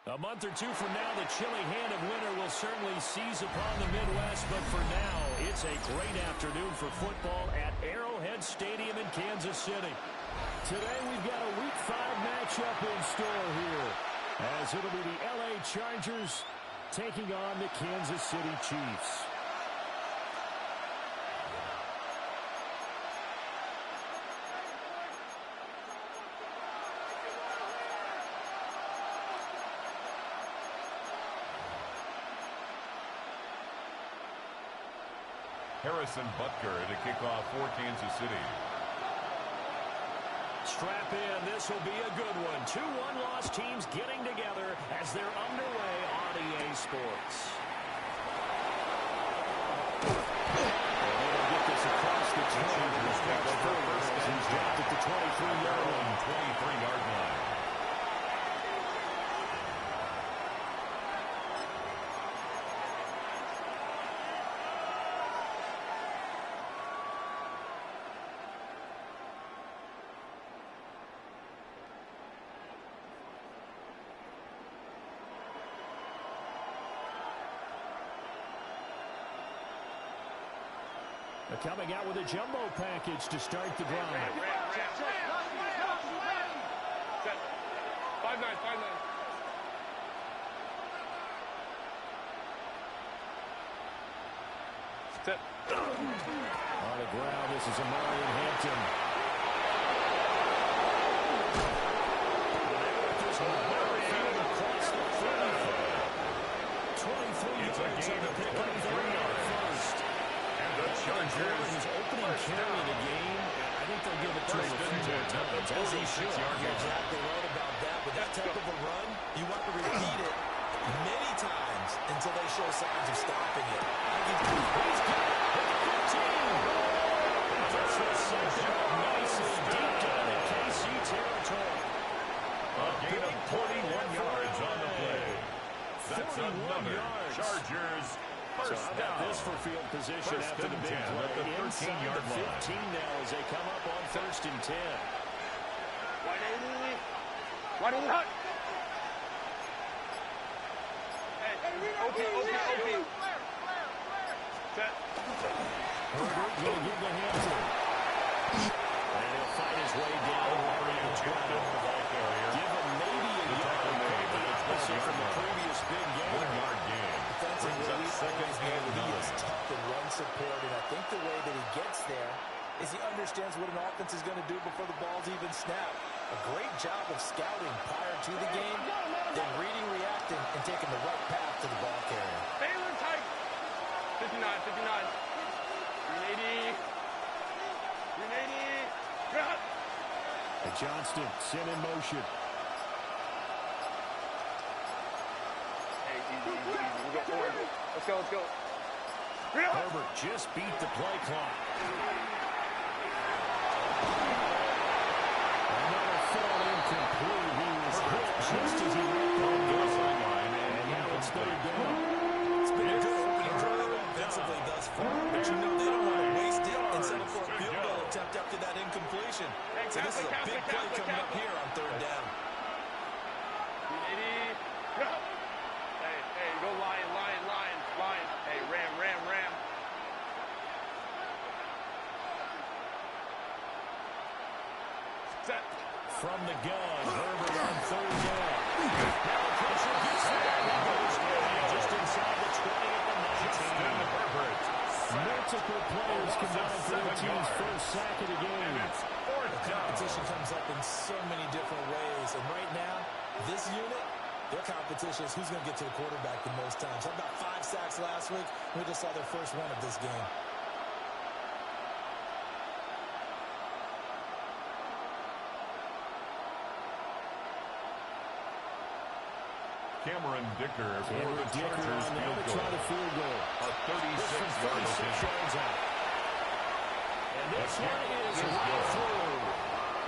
A month or two from now, the chilly hand of winter will certainly seize upon the Midwest, but for now, it's a great afternoon for football at Arrowhead Stadium in Kansas City. Today, we've got a Week 5 matchup in store here, as it'll be the LA Chargers taking on the Kansas City Chiefs. Harrison Butker to kick off for Kansas City. Strap in. This will be a good one. Two one-loss teams getting together as they're underway on EA Sports. And they'll get this across the 20. He's dropped at the 23-yard line. 23-yard line. They're coming out with a jumbo package to start the drive. 5-9, 5-9. Set. On the ground, this is Amarian Hampton. Across the 35. 23 It's a gain of 23 yards. First. And the Chargers His opening carry of the game, I think they'll give it to him a few more times. As he should. You're exactly right about that. With that type of a run, you want to repeat it many times until they show signs of stopping it. He's got it at the 15. Just sets it up nicely deep down in KC territory. A gain of 41 yards on the play. That's 41 another yards. Chargers So first how about down. this for field position First after the and big 10 play? at the 13-yard Inside the line. 15 now as they come up on 1st and 10. Why don't you hut? Okay. Set. Herbert will give the Hampton. And he'll fight his way down. Give him maybe a yard. The opposite from the previous big game. 1-yard gain. Brings up second and He is 9. tough in run support, and I think the way that he gets there is he understands what an offense is going to do before the ball's even snapped. A great job of scouting prior to the game, then reading, reacting, and taking the right path to the ball carrier. Taylor tight. 59. 380. Cut. And Johnston sent in motion. Hey, easy. We'll go forward. Let's go. Herbert just beat the play clock. Another throw incomplete. He was hit just as he went on the sideline, and now it's third down. It's been a good opening drive offensively thus far, but you know they don't want to waste it and settle for a field goal attempt after that incompletion. So this is a big play coming up here on third down. 380. Cut. Hey, go Lion. Hey, Ram. Set. From the gun, Herbert on third down. Now the pressure gets there. He goes in just inside the 20 at the 19. Herbert. Multiple players combined for their team's first sack of the game. The competition comes up in so many different ways, and right now, this unit, their competition is who's going to get to the quarterback the most times. How about 5 sacks last week? We just saw their first one of this game. Cameron Dicker for the Dicker Chargers on now field to try goal. the field goal. A 36-yard attempt. yards out. And this one is right through.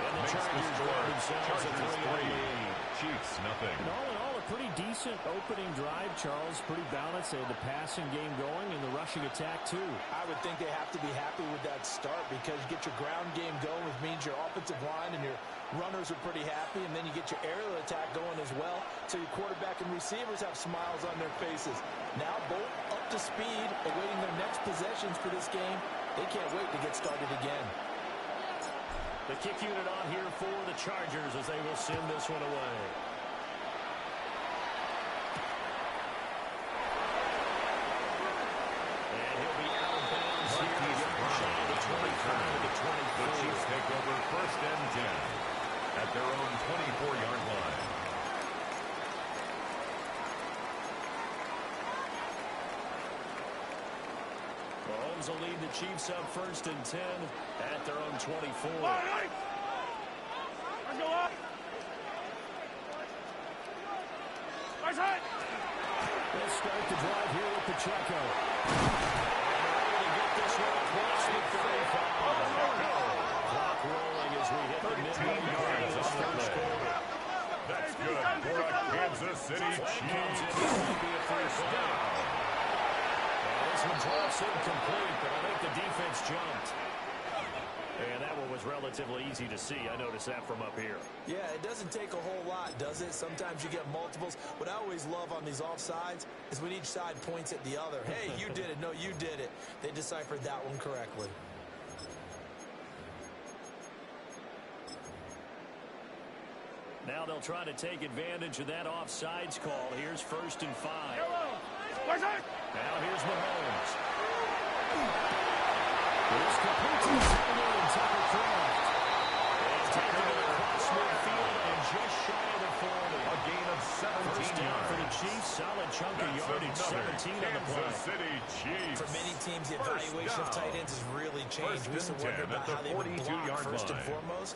And the Makes the Chargers score. grab themselves a Chargers 3-yard 3, lead. Chiefs nothing. And all in all, a pretty decent opening drive, Charles. Pretty balanced. They had the passing game going and the rushing attack, too. I would think they have to be happy with that start because you get your ground game going, which means your offensive line and your runners are pretty happy, and then you get your aerial attack going as well, so your quarterback and receivers have smiles on their faces. Now both up to speed, awaiting their next possessions for this game. They can't wait to get started again. The kick unit on here for the Chargers as they will send this one away. And he'll be out of bounds here. The 25 to the 24. The Chiefs take over 1st and 10 at their own 24-yard line. Mahomes will lead the Chiefs up 1st and 10 at their own 24. Let's go up. Nice hit. They'll start the drive here with Pacheco. And to get this one across the 35. Clock rolling as we hit the midway mark of this first quarter. That's good for a Kansas City Chiefs. Be a first down. This one's almost incomplete, but I think the defense jumped. And that one was relatively easy to see. I noticed that from up here. Yeah, it doesn't take a whole lot, does it? Sometimes you get multiples. What I always love on these offsides is when each side points at the other. Hey, you did it. No, you did it. They deciphered that one correctly. Now they'll try to take advantage of that offsides call. Here's 1st and 5. Now here's Mahomes. This completes the single and Tucker Craft. They've taken it across midfield and just shy of the 40. A gain of 17 First down yards. for the Chiefs. Solid chunk of yardage. 17 on the play. Kansas City Chiefs. For many teams, the evaluation of tight ends has really changed. We used to wonder about how they would block first and foremost.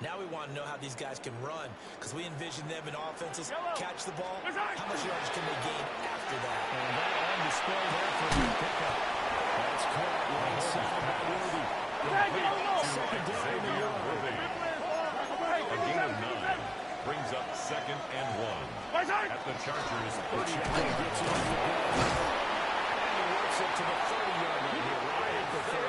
Now we want to know how these guys can run because we envision them in offenses, catch the ball. How much yards can they gain after that? And that on display there for the pickup. That's caught right side by Worthy. Second down in the yard. A gain of 9 brings up 2nd and 1 at the Chargers 30. Gets it off the ground. And he works it to the 30-yard line here, right at the 30.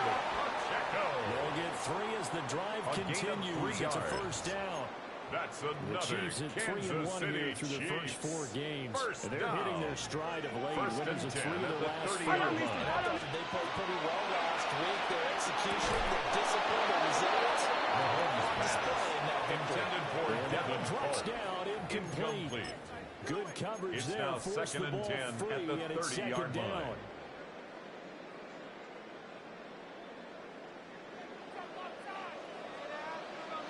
They'll get 3 as the drive continues. It's a first down. That's The another Chiefs at Kansas 3-1 City here through the first 4 games. First They're down. hitting their stride of late. First Winners and of 3 of 10 the at the last 4. 30-yard line. And I thought that they played pretty well last week. Their execution, their discipline, their resilience. Mahomes Display in that victory. intended for And that Devin one drops Polk. down, incomplete. Good coverage It's there. now Forced 2nd the and ball 10 free, at the and it's 30-yard 2nd down. line.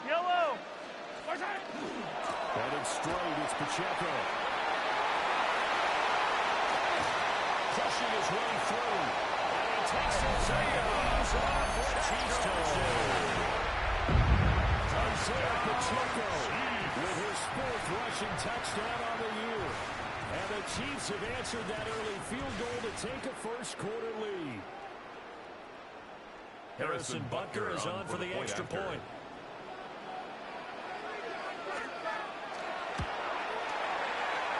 Yellow. Headed straight, it's Pacheco. Pushing his way through. And he takes it to off for a Chiefs touchdown. Isaiah Pacheco with his 4th rushing touchdown on the year. And the Chiefs have answered that early field goal to take a first quarter lead. Harrison Butker is on for the extra point.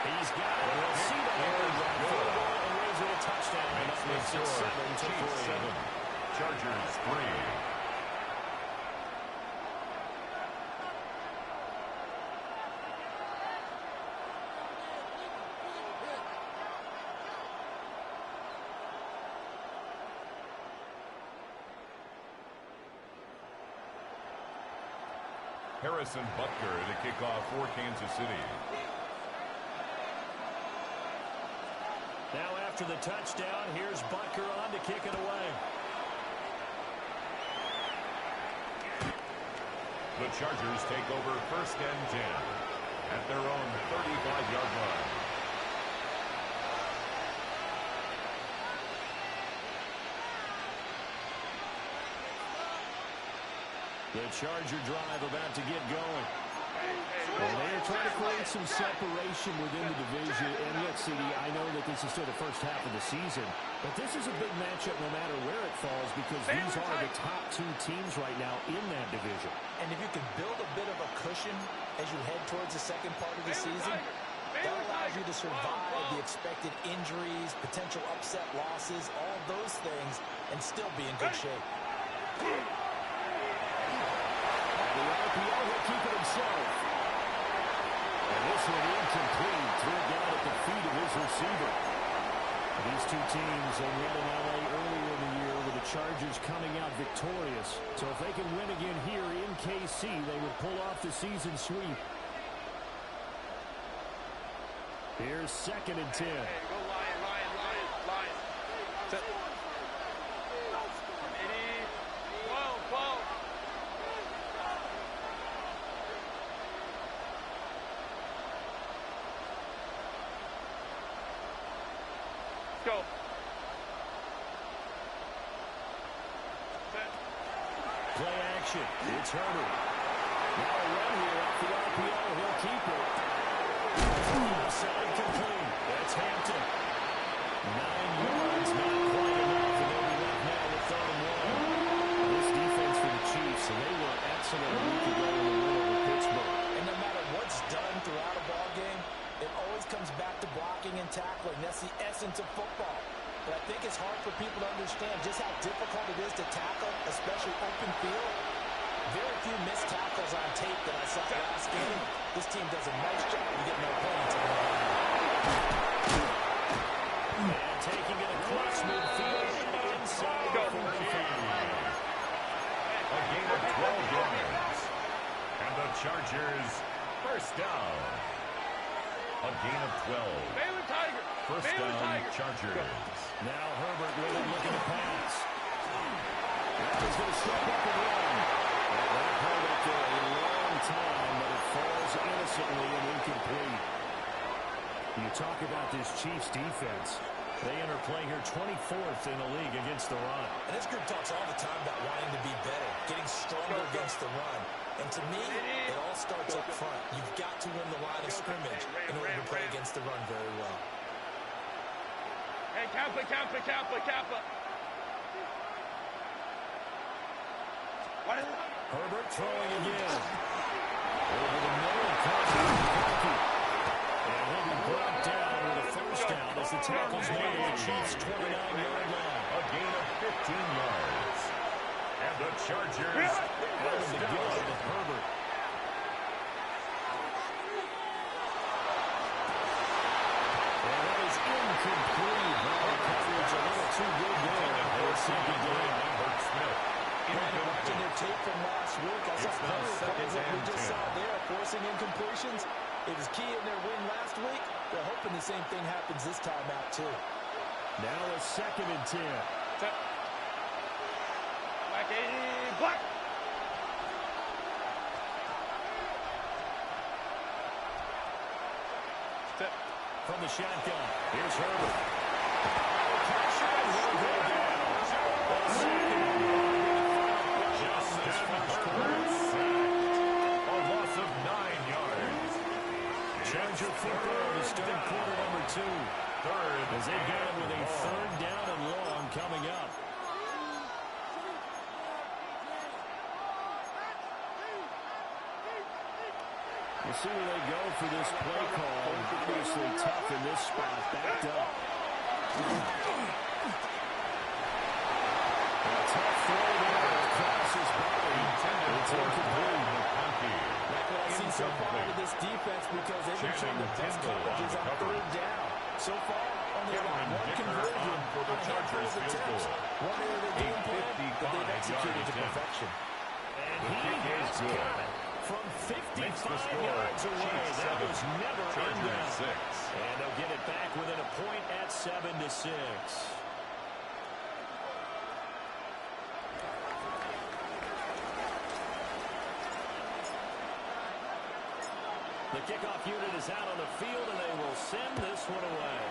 He's got it. We'll see that field goal and raise it a touchdown. And that makes it 7-3. Chargers 3. Harrison Butker to kick off for Kansas City. Now after the touchdown, here's Butker on to kick it away. The Chargers take over 1st and 10 at their own 35-yard line. The Charger drive about to get going. Well, they're trying to create some separation within the division. And look, CD, I know that this is still the first half of the season, but this is a big matchup no matter where it falls because these are the top 2 teams right now in that division. And if you can build a bit of a cushion as you head towards the second part of the season, That allows you to survive the expected injuries, potential upset losses, all those things, and still be in good shape. And the RPO, he'll keep it himself. And this one incomplete. Threw it down at the feet of his receiver. These two teams won in L.A. earlier in the year with the Chargers coming out victorious. So if they can win again here in KC, they would pull off the season sweep. Here's 2nd and 10. Hey, go Lion. Set. 12. Go. Set. Play action. It's Herbert. Now a run here off the RPO. He'll keep it. Outside complete. That's Hampton. 9 yards, not quite enough, and they'll be left now with 3rd and 1. This defense for the Chiefs, and they were excellent a week ago in the win over Pittsburgh. And no matter what's done throughout a ball game, it always comes back to blocking and tackling. That's the essence of football. But I think it's hard for people to understand just how difficult it is to tackle, especially open field. Very few missed tackles on tape that I saw last game. This team does a nice job of getting their opponents in the game. And taking it across midfield inside the 45. A gain of 12 yards. And the Chargers, first down. A gain of 12. Baylor Tiger. First down, Chargers. Now Herbert really looking to pass. He's going to step up and run. That held up there a long time, but it falls innocently and incomplete. You talk about this Chiefs defense. They enter play here 24th in the league against the run. And this group talks all the time about wanting to be better, getting stronger against the run. And to me, it all starts up front. You've got to win the line of scrimmage in order to play against the run very well. Hey, Kappa. What is it? Herbert throwing again. Over the middle, crossing Kentucky. And he'll be brought down with a first down as the tackle's made at the Chiefs' 29-yard line. A gain of 15 yards. And the Chargers Out of the gun with Herbert. And that is incomplete. Well, the coverage a little too good there. They're second down. Watching their tape from last week, I saw plenty of plays that we just saw there, forcing incompletions. It was key in their win last week. They're hoping the same thing happens this time out, too. Now a 2nd and 10. Black. From the shotgun, here's Herbert. Charger football to start quarter number 2. As they get him with a 3rd down and long coming up. We'll see where they go for this play call. Obviously tough in this spot, backed up. A tough throw there across his body. It's incomplete. Like what I see so far with this defense, because they've been showing the best coverages on 3rd down. So far, only allowed 1 conversion for the Chargers attempts. One area of the game plan that they've executed to perfection. And he has got it from 55 yards away. That was never in doubt. And they'll get it back within a point at 7-6. The kickoff unit is out on the field, and they will send this one away.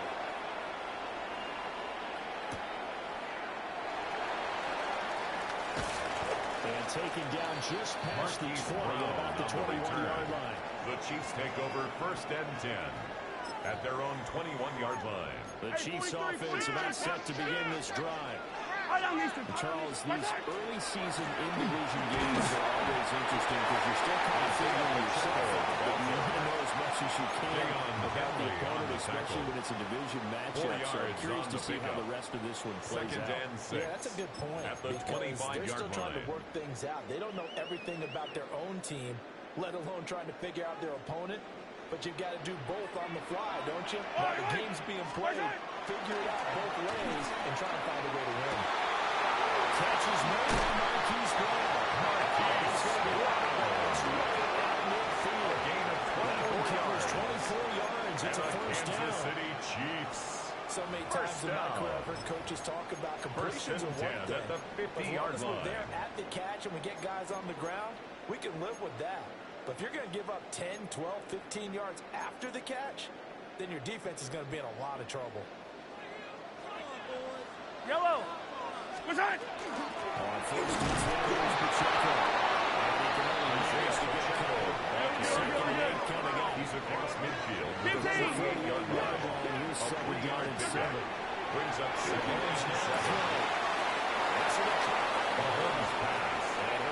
And taken down just past the 20 at about the 21-yard line. The Chiefs take over 1st and 10 at their own 21-yard line. The Chiefs offense about set to begin this drive. Charles, these early season in-division games are always interesting because you're still kind of figuring yourself out. But you want to know as much as you can about the opponent, especially when it's a division matchup. So I'm curious to see how the rest of this one plays out. Yeah, that's a good point. At the 25-yard they're still trying line. to work things out. They don't know everything about their own team, let alone trying to figure out their opponent. But you've got to do both on the fly, don't you? While the game's being played, figure it out both ways and try and find a way to win. Catch is made by Marquise Brown. Marquise Brown. Midfield. Gain of 24 yards. It's a first down. Kansas City Chiefs. So many times in my career, I've heard coaches talk about completions are one thing. At the But as long 50-yard as we're line. there at the catch and we get guys on the ground, we can live with that. But if you're going to give up 10, 12, 15 yards after the catch, then your defense is going to be in a lot of trouble. Yellow. What's that? On first and 10, there's Pacheco. And he can only manage to get a couple. Second and 8 coming up. He's across midfield. 15. 48-yard line. Here's second down and 7. Brings up second and 7. Mahomes pass.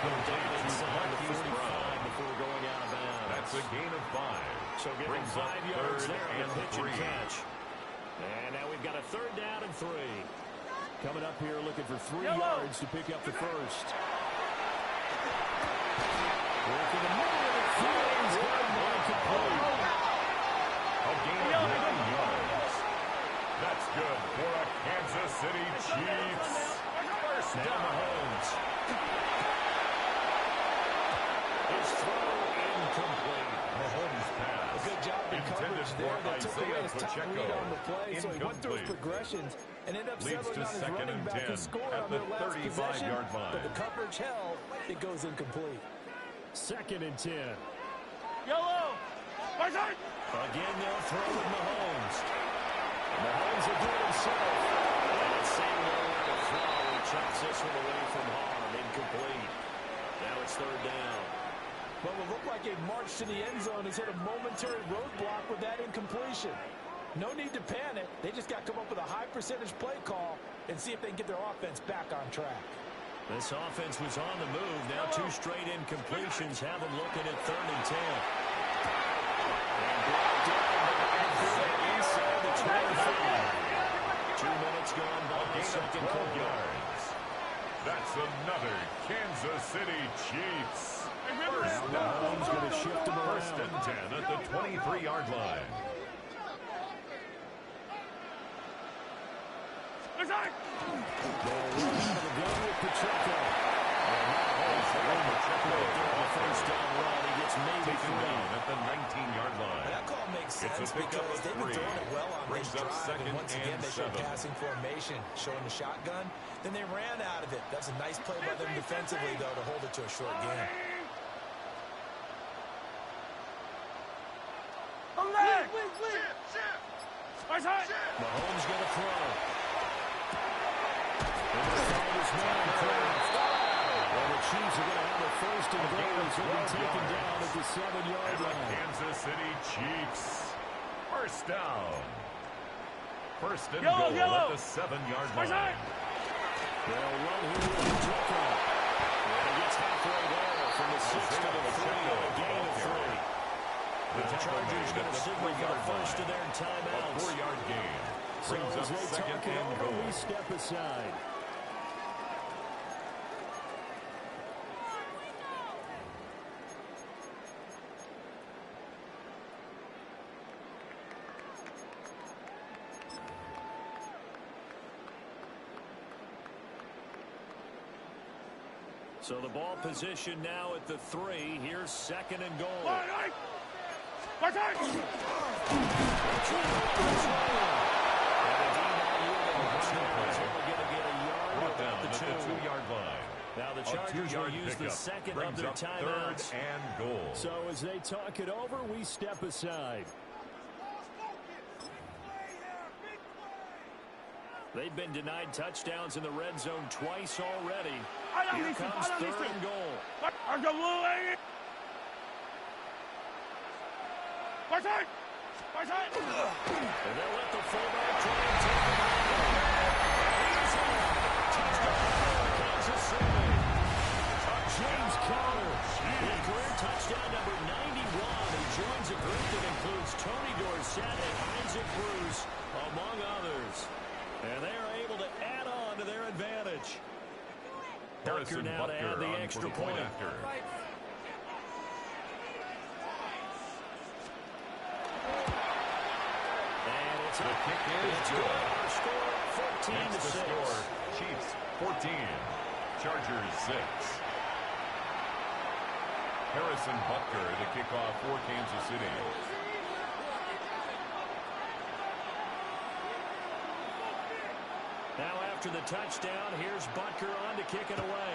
Complete to Marquise Brown. Before going out of bounds. That's a gain of 5. So give him Brings up 5 yards third there on and the pitch 3. and catch. And now we've got a third down and 3. Coming up here looking for 3 yards to pick up the first. Working the middle of the field. He's got one complete. A gain of 9 yards. That's good for a Kansas City Chiefs. First Now down. Mahomes. His throw incomplete. Mahomes pass. Good job in Intended coverage for there. That took away Isaiah his top Pacheco. read on the play. So he went through his Incomplete. progressions and ended up Leads settling to on his second running and back 10 who scored at on the their last 35-yard possession. line. But the coverage held. It goes incomplete. Second and 10. Yellow. What's that? Again, they'll throw with Mahomes. Mahomes will do it himself. And same way with the throw. He chucks this one away from harm. Incomplete. Now it's third down. What will look like a march to the end zone has hit a momentary roadblock with that incompletion. No need to panic. They just got to come up with a high percentage play call and see if they can get their offense back on track. This offense was on the move. Now 2 straight incompletions have them looking at third and 10. And brought down inside the 25. 2 minutes gone by the second 12 quarter. yards. That's another Kansas City Chiefs. First down. Mahomes going to shift them around. First and 10 at the 23-yard line. What's that? They're running out of the gun with Pacheco. And now Pacheco the first down run. He gets maybe Taken 3. down at the 19-yard line. That call makes It's a sense pickup because of they've been 3. throwing it well on Brings this up drive. second And once again, and they showed 7. passing formation, showing the shotgun. Then they ran out of it. That's a nice play by them defensively, though, to hold it to a short game. What's that? Mahomes going to throw. And the foul is man Kraft. Well, the Chiefs are going to have a first and goal as they'll be taken down at the 7-yard And the line. Kansas City Chiefs. First down. First and Yellow, goal yellow. at the 7-yard What's line. that? They'll run here with Pacheco. And he gets halfway there from the 6 to the 3 on a gain of 3. The Chargers going to signal for the first of their A timeouts. 4-yard gain. So Brings as up they second talk it and over, goal. we step aside. So the ball position now at the 3. Here's second and goal. What's that? Brought down at the 2-yard line. Now the A Chargers will 2-yard use the pickup. second of Brings their up timeouts. third and goal. So as they talk it over, we step aside. They've been denied touchdowns in the red zone twice already. Here comes third and goal. What's that? And they'll let the fullback try and take it. He's in. Touchdown, James Conner with career touchdown number 91. He joins a group that includes Tony Dorsett and Isaac Bruce, among others. And they are able to add on to their advantage. Butker now to add the extra point. After. And it's the kick is good. Our score, 14-6. Score, Chiefs 14, Chargers 6. Harrison Butker the kickoff for Kansas City. Now after the touchdown, here's Butker on to kick it away.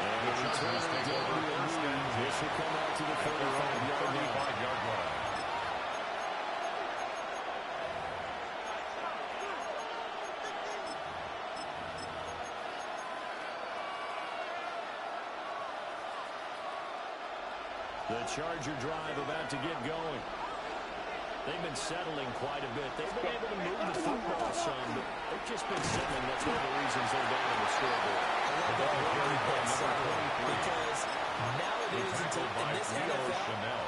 And the Chargers take over first and 10. This will come out to the 35-yard line. The Charger drive about to get going. They've been settling quite a bit. They've been able to move the football some, but they've just been settling. That's one of the reasons they're down on the scoreboard. Because nowadays in this NFL,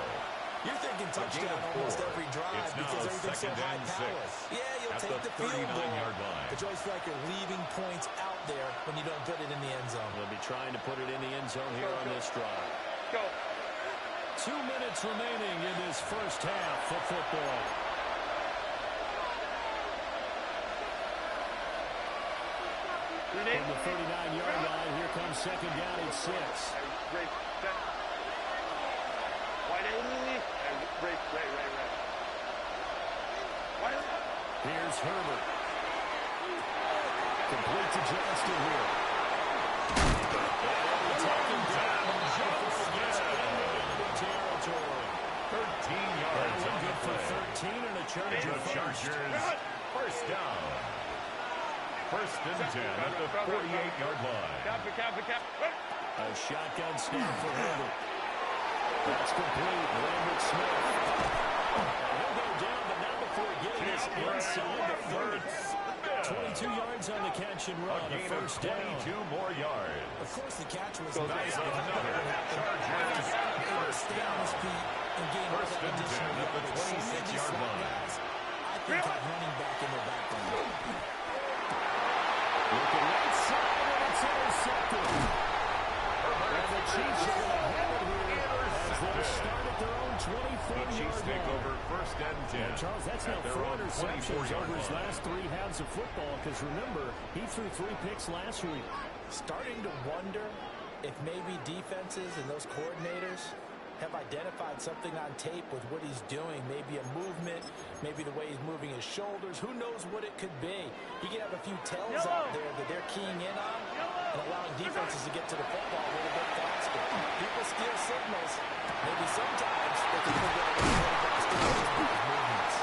you're thinking touchdown almost every drive because everything's so high-powered. Yeah, you'll take the field goal, but you always feel like you're leaving points out there when you don't put it in the end zone. They'll be trying to put it in the end zone here on this drive. Go. 2 minutes remaining in this first half of football. From the 39-yard line, here comes second down and 6. Break, set. Wide enemy. Break, right. Wide enemy. Here's Herbert. Complete to Johnston here. Taking down territory. 13 yards. Good for 13 and a Charger Chargers first down. First and 10 at the 48-yard line. Cap. A shotgun snap for Herbert. That's complete. Lambert Smith. He'll go down, but not before getting us inside the 30. 22 yards on the catch and run. A first down. 22 more yards. Of course, the catch was Nice. Another Chargers first down. and gain First and 10 at the 26-yard line. I think have running back in their background. Looking right side, and it's intercepted. And the Chiefs are going to have it here as they start at their own 24-yard Chiefs take line. over first and 10. Yeah, Charles, that's now 4 interceptions over his last 3 halves of football, because remember, he threw 3 picks last week. Starting to wonder if maybe defenses and those coordinators have identified something on tape with what he's doing. Maybe a movement, maybe the way he's moving his shoulders. Who knows what it could be? He could have a few tells out there that they're keying in on and allowing defenses to get to the football a little bit faster. People steal signals. Maybe sometimes they can figure out what the quarterback's doing with his movements.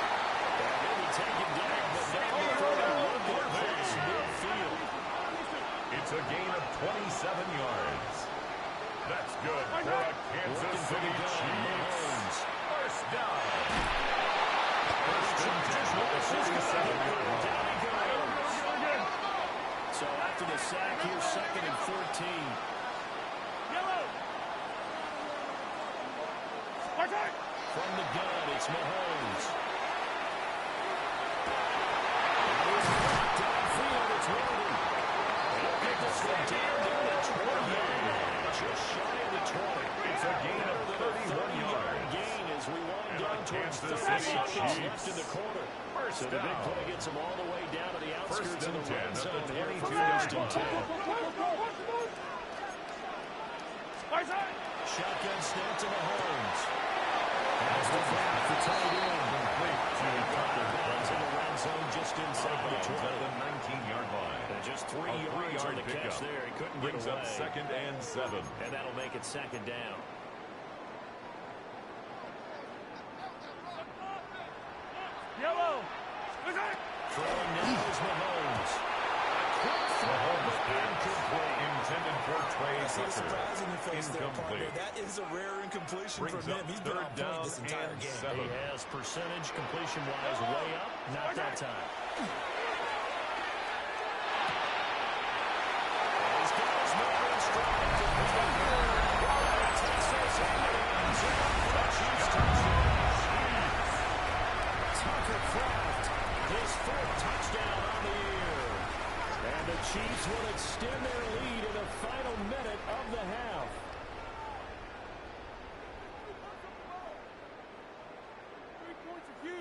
Maybe taken down, but not before they run their pass midfield. It's a gain of 27 yards. That's good for a Kansas City Chiefs. First down. First and 10 at the 47-yard line. So after the sack, here's second and 14. From the gun, it's Mahomes. Downfield, it's Morgan. He'll get this one down at 20. Just shy of the 20. It's a gain of 31 yards. Gain as we wind down towards Kansas 30 City seconds Chiefs. left in the quarter. So the big play gets them all the way down to the outskirts of the red First and 10 zone here at for the first 22 and 10. Shotgun snap to Mahomes. Has the flag for tight end. Complete to Tucker. Runs in the red zone just inside the 20. At the 19-yard line. And just 3 yards on the catch there. He couldn't get Brings away. up second and 7. And that'll make it second down. Throwing now is Mahomes. Mahomes incomplete. Intended for Trey I see the Tucker. surprise in your face there, partner. Incomplete. That is a rare incompletion Brings from him. up He's been on third point down this entire and game. 7. He has percentage completion-wise way up. Not that time.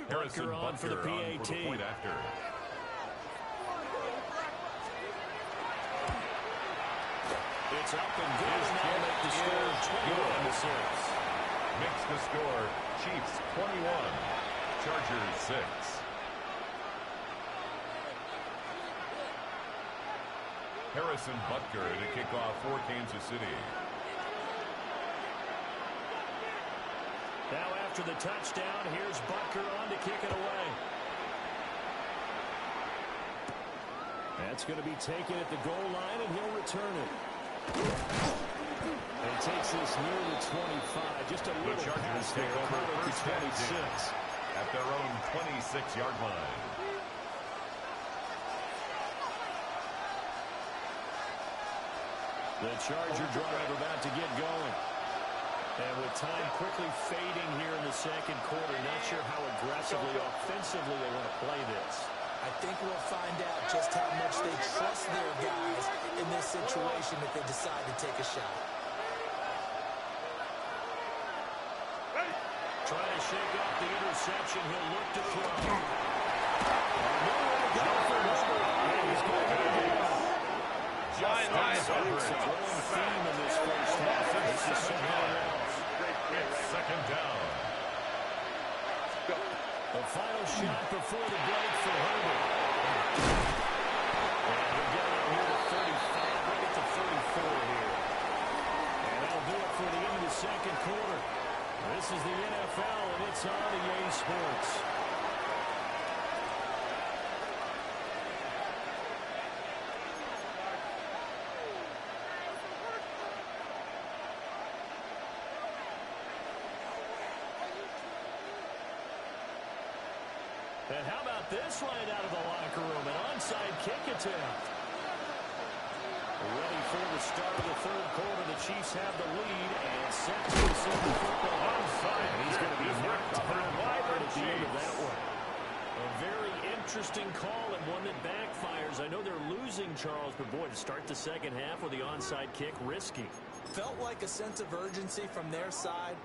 Butker on for the PAT. For the point after. It's up and good, and that'll make the score 21-6. Makes the score Chiefs 21, Chargers 6. Harrison Butker to kick off for Kansas City. Now after the touchdown, here's Butker on to kick it away. That's going to be taken at the goal line, and he'll return it. And takes this near the 25. Just a little pass there over to 26. At their own 26-yard line. The Charger drive about to get going. And with time quickly fading here in the second quarter, not sure how aggressively, offensively they want to play this. I think we'll find out just how much they trust their guys in this situation if they decide to take a shot. Trying to shake off the interception. He'll look to throw. Nowhere to go for Herbert. And he's going to get it. It's a growing theme in this first half. This is someone else. It's second down. The final shot before the break for Herbert. And we'll get out here to 35, right at the 34 here. And that'll do it for the end of the second quarter. This is the NFL, and it's on EA Sports. And how about this right out of the locker room? An onside kick attempt. Ready for the start of the third quarter. The Chiefs have the lead and set to receive the football. Onside. And he's going to be knocked down hard at the end of that one. A very interesting call and one that backfires. I know they're losing, Charles, but boy, to start the second half with the onside kick, risky. Felt like a sense of urgency from their side,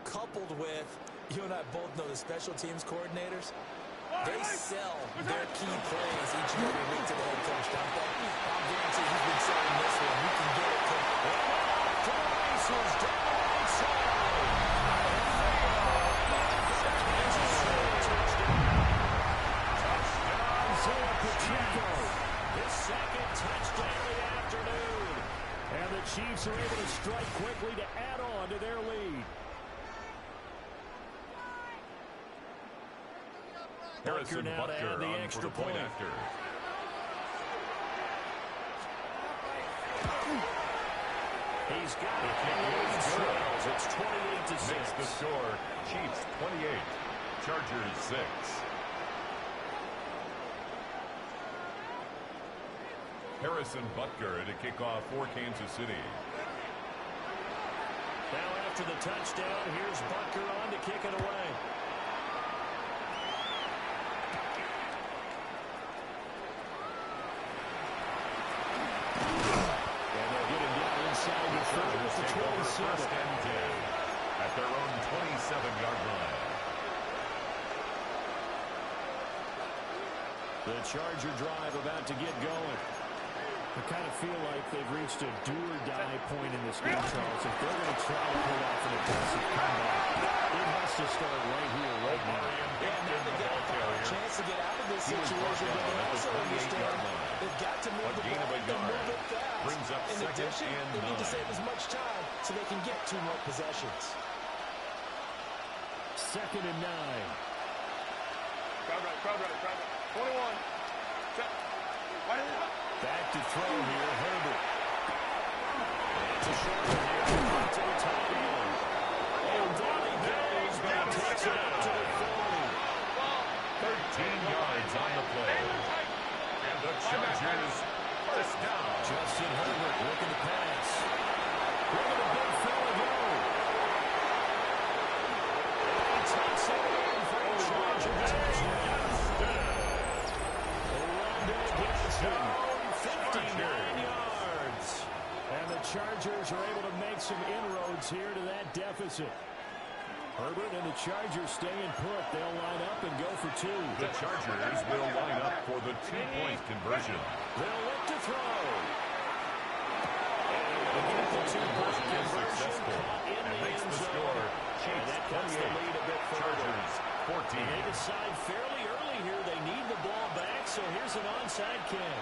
coupled with, you and I both know the special teams coordinators. They sell their key plays each and every week to the head coach, don't they? I'm guaranteed he's been selling this one. We can get it. To the races, down the right side. Touchdown, Zaya Pacheco. His second touchdown of the afternoon. And the Chiefs are able to strike quickly to add on to their lead. Harrison now to Butker add the on extra for the point point. after. He's got it. And the lead swells. It's 28-6. Makes the score Chiefs 28, Chargers 6. Harrison Butker to kick off for Kansas City. Now after the touchdown, here's Butker on to kick it away. First and 10 at their own 27-yard line. The Charger drive about to get going. I kind of feel like they've reached a do-or-die point in this game, Charles. If they're going to try to pull off an aggressive comeback, it has to start right here, right now. And now they've got a chance to get out of this situation, but they also understand they've got to move the ball and move it fast. Brings up in addition, they need to save as much time so they can get 2 more possessions. 2nd and 9. Crowd right. 21. Set. Back to throw here, Herbert. It's a short one here to the tight end. And down he goes, but he takes it out to the 40. 13 yards on the play. And the Chargers first down. Justin Herbert looking to pass. Look at the big fella go. He takes it in for a Charger touchdown. Orlando Gibson, 59 yards. And the Chargers are able to make some inroads here to that deficit. Herbert and the Chargers staying put. They'll line up and go for two. The Chargers will line up for the two-point conversion. They'll look to throw. And get the two-point conversion caught in the makes end the zone. score. And that cuts the lead a bit further. Chargers 14. And they decide fairly early here they need the ball back, so here's an onside kick.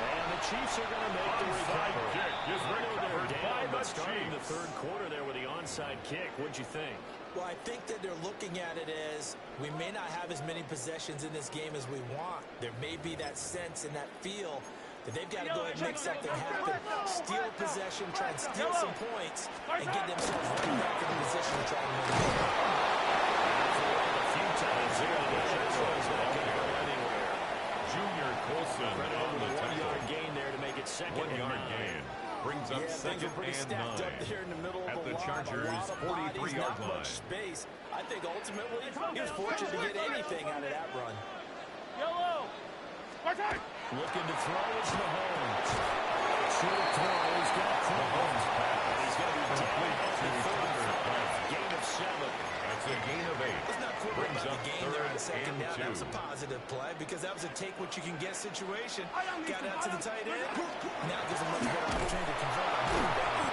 And the Chiefs are going to make the recovery. Kick is recovered by the starting the Chiefs. third quarter there with the onside kick. What'd you think? Well, I think that they're looking at it as we may not have as many possessions in this game as we want. There may be that sense and that feel that they've got to go ahead and make something happen. Steal a possession, try and steal some points, and get themselves right back in the position to try and win the game. A few times here, the Chargers not going to go anywhere. Junior Colson on the one-yard gain there to make it second and 9. gain. Brings up Things are second pretty and stacked 9. up there in the middle At of the the line. Chargers' A lot of bodies, 43-yard not line. much space. I think ultimately he was fortunate to get anything out of that run. Yellow. Looking to throw is Mahomes. Short throw. He's got Mahomes pass. He's going to be complete to gain of 7. That's a gain of 8. It's not quick Brings about up the game there on third second and down. That was 2. a positive play because that was a take-what-you-can-get situation. Got out to the tight end. Now gives a much better opportunity to convert on third down.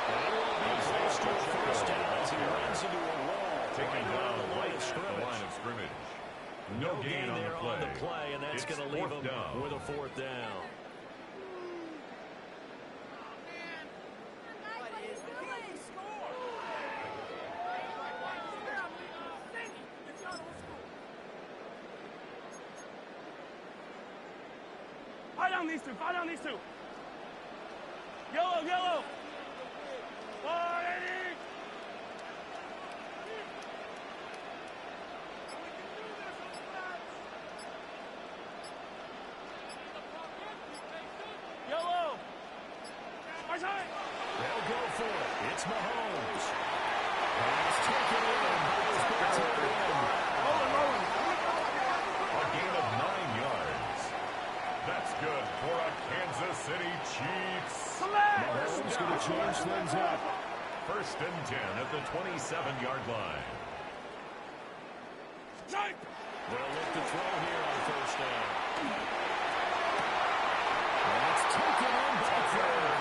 It will be close to a first down as he runs into a wall. Taking down the line of the line of scrimmage. No gain on there the play. and that's It's going to leave fourth him down. with a fourth down. Fight on these two. Yellow, yellow. Yellow. They'll go for it. It's Mahomes. Pass taken in. Rolling. A gain of 9 yards. That's good for a Kansas City Chiefs. Mahomes going to change things up. First and 10 at the 27-yard line. They'll look to throw here on first down. And it's taken in by third.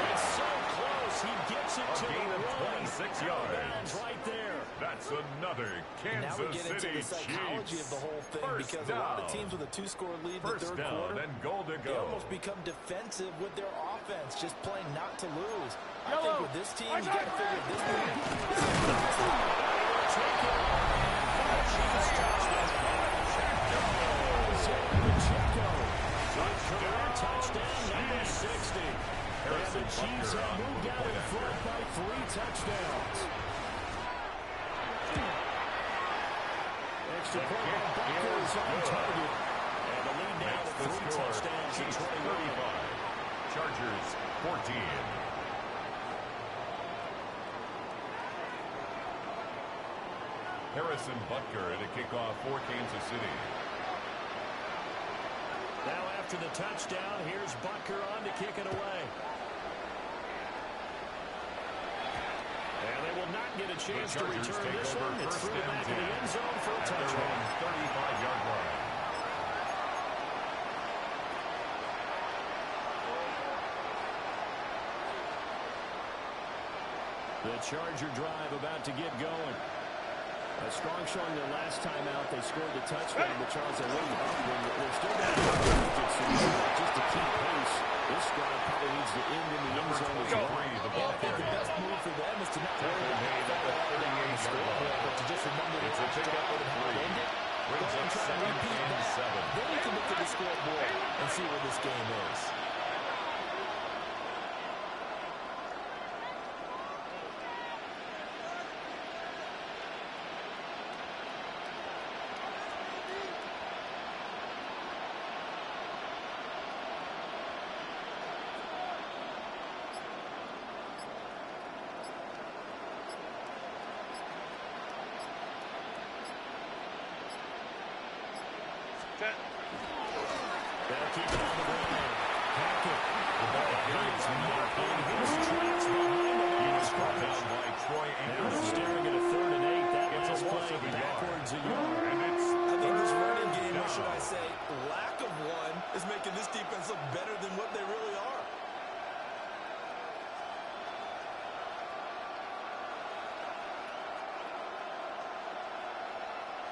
It's so close. He gets it to A gain the of run. 26 yards. Right there. That's another Now we Kansas get into City the psychology Chiefs. of the whole thing First because down. a lot of teams with a two-score lead in the First third down quarter, and goal to they go. almost become defensive with their offense, just playing not to lose. I Yellow. think with this team, you got to figure if this team Touchdown number 60. And the Chiefs have moved out in front by 3 touchdowns. Extra point by Bucker is on target. And the lead now to 3 touchdowns in 21. Chargers 14. Harrison Butker at a kickoff for Kansas City. Now after the touchdown, here's Butker on to kick it away. And they will not get a chance to return this one. It's through the back of the end zone for a touchdown. 35-yard line. The Charger drive about to get going. A strong showing their last time out. They scored the touchdown, but Charles, they wouldn't up when they're still down just to keep pace. This squad probably needs to end in the end zone as well. The ball I think the best move for them is to not worry about the scoreboard, but to just remember It's a pickup of 3. Brings up second and 7. Then you can look at the scoreboard and see where this game is. They'll keep it on the ground.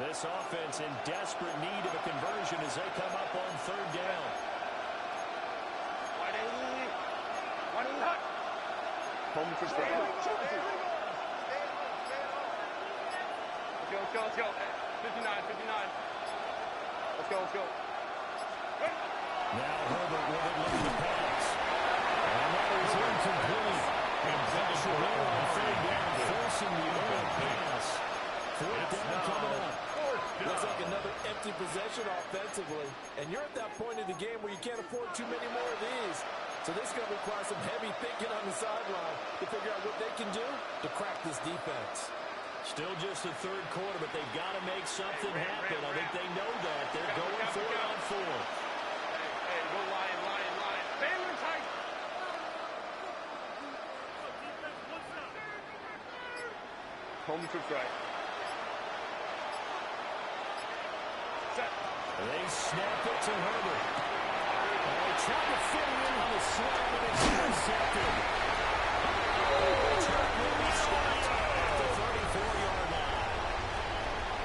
This offense in desperate need of a conversion as they come up on third down. Home for strike. Let's go. 59. Let's go. Now Herbert with it looking to pass. And that is incomplete. And pressure there on third down, forcing the open pass. Fourth down coming up. Looks like another empty possession offensively. And you're at that point in the game where you can't afford too many more of these. So this is going to require some heavy thinking on the sideline to figure out what they can do to crack this defense. Still just the third quarter, but they've got to make something happen. I think they know that. They're going for it on fourth. Hey, go Lion. Family tight. Home for strike. They snap it to Herbert. They try to fit in on the slant, and it's intercepted. At the 34-yard line.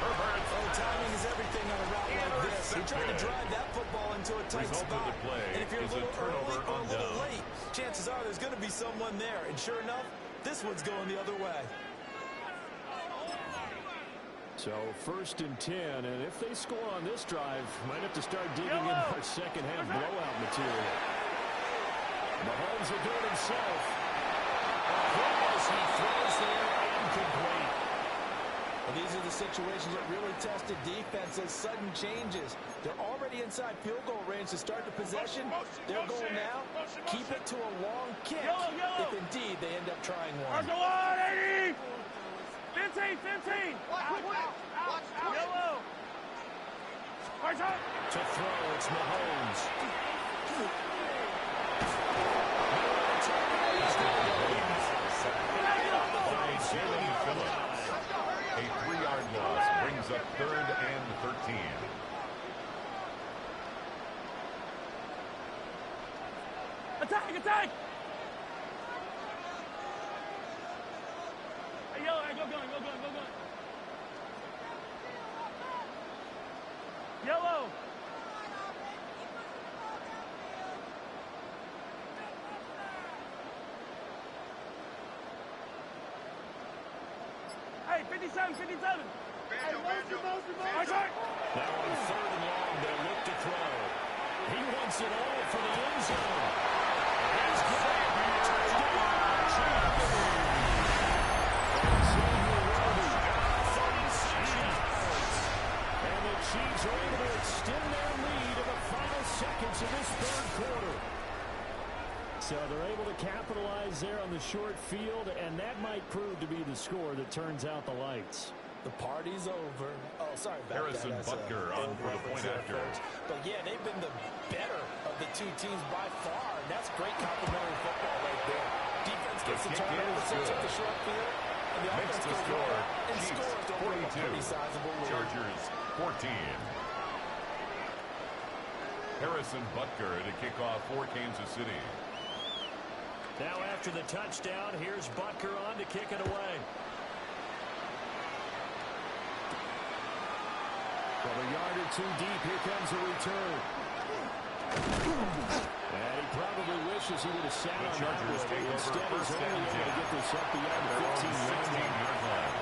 Herbert. Oh, timing is everything on a route like this. He tried to drive that football into a tight Result of spot. the play And if you're a is a little turnover early or a on little down. late, chances are there's going to be someone there. And sure enough, this one's going the other way. So first and 10, and if they score on this drive, might have to start digging in our second-half blowout material. Mahomes will do it himself. As he throws there, incomplete. And these are the situations that really tested defenses, sudden changes. They're already inside field goal range to start the possession. Their goal now, keep it to a long kick if indeed they end up trying one. 15. Yellow. To throw, it's Mahomes. A 3-yard loss brings up 3rd and 13. Attack! Hey, yellow, go gun. Yellow. Hey, 57. Hey, motion. Now on 3rd and long, they look to throw. He wants it all for the end zone. He's got it. And the Chiefs are able to extend their lead in the final seconds of this third quarter. So they're able to capitalize there on the short field, and that might prove to be the score that turns out the lights. The party's over. Oh, sorry about Harrison that. Butker on for the point after. But yeah, they've been the better of the two teams by far. And that's great complimentary football right there. Defense gets the turnover, sets up the short field, and the Makes offense the goes score. right and Chiefs scores to open up a 42. pretty sizable lead. Chargers 14. Harrison Butker to kick off for Kansas City. Now after the touchdown, here's Butker on to kick it away. From a yard or two deep, here comes a return. And he probably wishes he would have sat on that one. Instead, he's only able to get this up beyond the 15-yard line.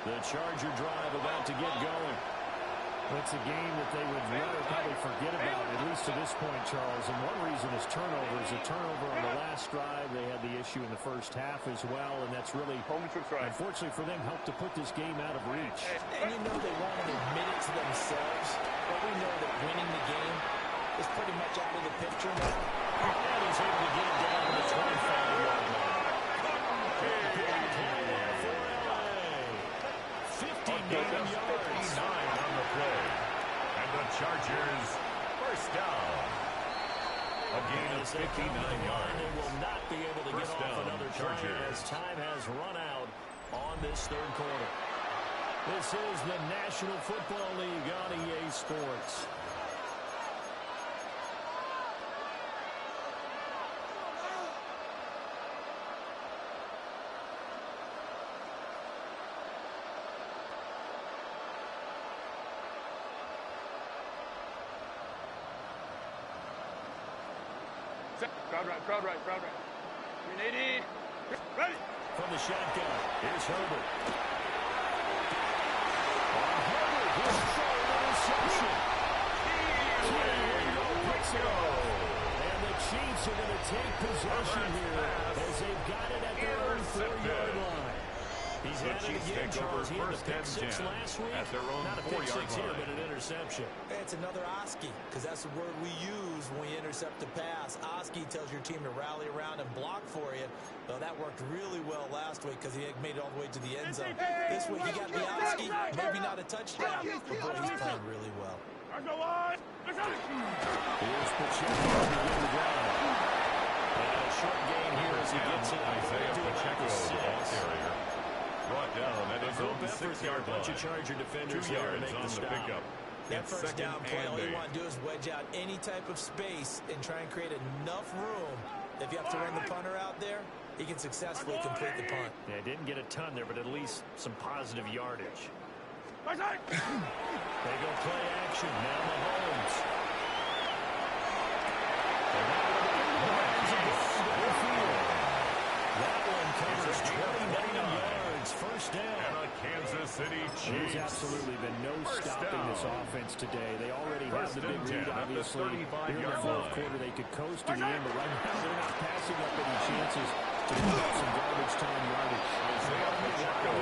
The Charger drive about to get going. It's a game that they would rather probably forget about, at least to this point, Charles. And one reason is turnovers. A turnover on the last drive. They had the issue in the first half as well, and that's really, unfortunately for them, helped to put this game out of reach. And you know they won't admit it to themselves, but we know that winning the game is pretty much out of the picture now. And he's able to get it down to the 25-yard line. 59 yards. 59 on the play. And the Chargers first down. A gain of 59 yards. They will not be able to First get off down, another Chargers. drive as time has run out on this third quarter. This is the National Football League on EA Sports. Crowd right, crowd right, crowd right. Green 80. Ready. From the shotgun, here's Herbert. Herbert, his third interception. Picks it off. And the Chiefs are going to take possession here as they've got it at their own 4-yard line. He's The had it Chiefs again, take over Charles. He had the first pick and 6 10 last week. at their own Not a pick 4-yard 6 here, line. but an interception. It's another Oski, because that's the word we use when we intercept a pass. Oski tells your team to rally around and block for you. Well, that worked really well last week because he made it all the way to the end zone. This week he got the Oski, maybe not a touchdown, but boy, he's playing really well. Here's Pacheco on the ground. And a short gain here as he gets it. Isaiah Pacheco, the ball carrier, brought down at his own 6-yard line. Bunch of Charger defenders 2 here to yards make on the the stop. pickup. That It's first down play, all you 2nd and 8. want to do is wedge out any type of space and try and create enough room. If you have to run the punter out there, he can successfully complete the punt. Yeah, didn't get a ton there, but at least some positive yardage. They go play action. Now Mahomes. That one covers 29 yards. First down. And a Kansas City There's Chiefs. absolutely been no stopping this offense today. They already have the big lead, obviously. Here in the fourth quarter, they could coast to the end, but right now they're not passing up any chances to pick up some garbage time yardage. Isaiah Pacheco.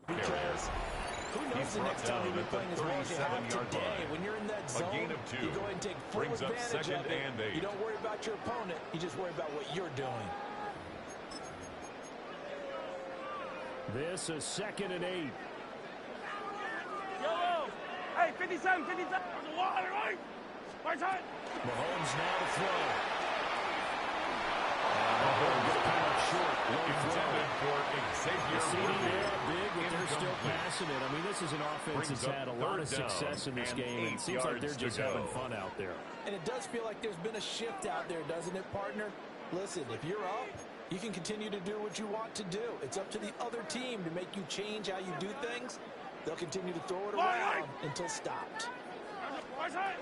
Because who knows the next time you'll be playing as well as you have today. When you're in that zone, gain of 2. you go ahead and take full Brings up advantage 2nd of it. and 8. You don't worry about your opponent. You just worry about what you're doing. This is 2nd and 8. Yellow. Hey, 57, 57. There's a wall, right? Right side. Mahomes now to throw. Intended for Xavier Yeah, big, but they're still passing it. I mean, this is an offense that's had a lot of success in this game, and it seems like they're just having fun out there. And it does feel like there's been a shift out there, doesn't it, partner? Listen, if you're up, you can continue to do what you want to do. It's up to the other team to make you change how you do things. They'll continue to throw it around until stopped. Right side.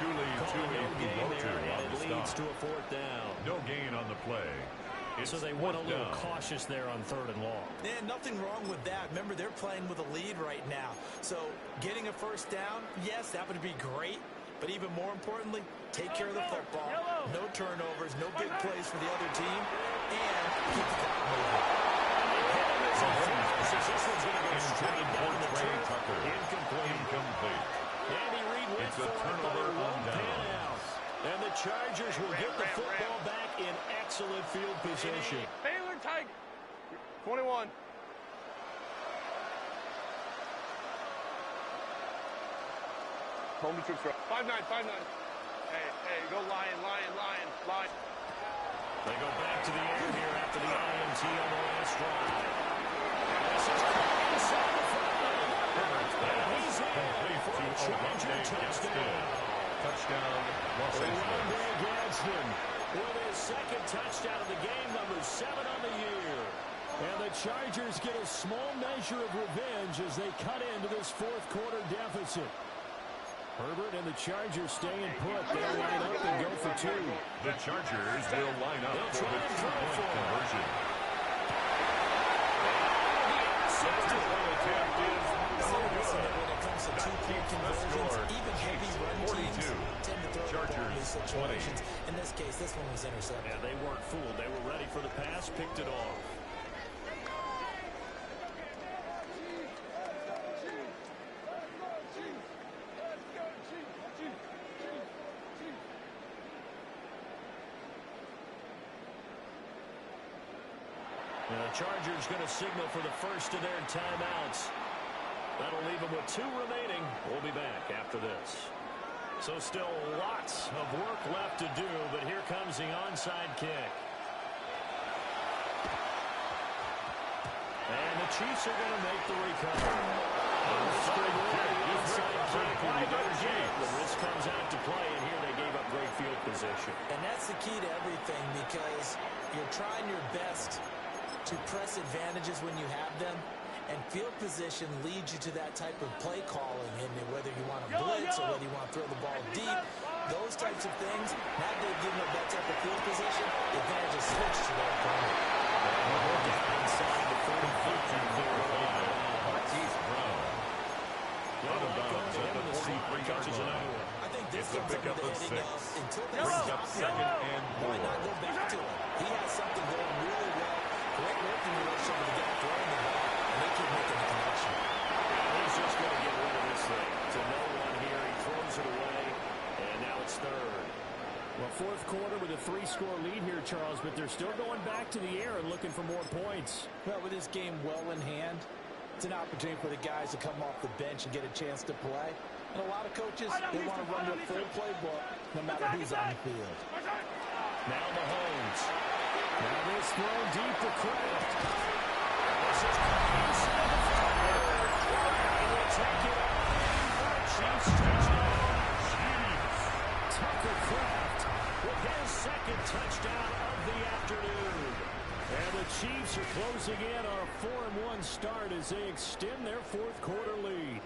Too low to on the Leads to stop. a fourth down. No gain on the play. It's So they went a little down. cautious there on 3rd and long. Yeah, nothing wrong with that. Remember, they're playing with a lead right now. So getting a first down, yes, that would be great. But even more importantly, take care of the football. No turnovers, no big plays for the other team, and keep the clock moving. This one's going to go straight down the Trey turf. Tucker. Incomplete. Andy Reid went It's a for it, but turnover it won't on down. pan out. And the Chargers will get the football back in excellent field position. Baylor Tiger. 21. Home troops are 5-9, 5-9. Hey, go Lion. They go back to the air here after the INT on the last drive. This is inside the front line. And he's in for a Charger touchdown. Touchdown, Los Angeles. Rondé Gadsden with his 2nd touchdown of the game, number 7 on the year. And the Chargers get a small measure of revenge as they cut into this fourth quarter deficit. Herbert and the Chargers staying put. They'll line up and go for 2. The Chargers will line up for the 2-point conversion. Attempt is no good. When it comes to 2-point conversions, even heavy run teams 42. tend to throw the ball in Chargers, these situations. In this case, this one was intercepted. Yeah, they weren't fooled. They were ready for the pass, picked it off. And the Chargers going to signal for the first of their timeouts. That'll leave them with 2 remaining. We'll be back after this. So still lots of work left to do, but here comes the onside kick. And the Chiefs are going to make the recovery. The risk comes out to play, and here they gave up great field position. And that's the key to everything, because you're trying your best to press advantages when you have them, and field position leads you to that type of play calling, and whether you want to blitz or whether you want to throw the ball deep, those types of things. Now they've given up that type of field position, the advantage is switched to their opponent. Inside the 45. Marquise Brown. Out of bounds at the 43-yard line. I think this It's a comes pickup under the of heading 6. until they Brings stop up him, second and why 4. not go back to him? He has something going really well. Great working relationship with the guy throwing the ball, and they keep making the connection. He's just going to get rid of this thing. To no one here. He throws it away, and now it's third. Well, fourth quarter with a 3-score lead here, Charles, but they're still going back to the air and looking for more points. Well, with this game well in hand, it's an opportunity for the guys to come off the bench and get a chance to play. And a lot of coaches, they want to run their full playbook no matter who's on the field. Now Mahomes. Now this throw deep to Kraft. This is inside the 5. He will take it for a Chiefs touchdown. Tucker Kraft with his second touchdown of the afternoon. And the Chiefs are closing in on a 4-1 start as they extend their fourth quarter lead.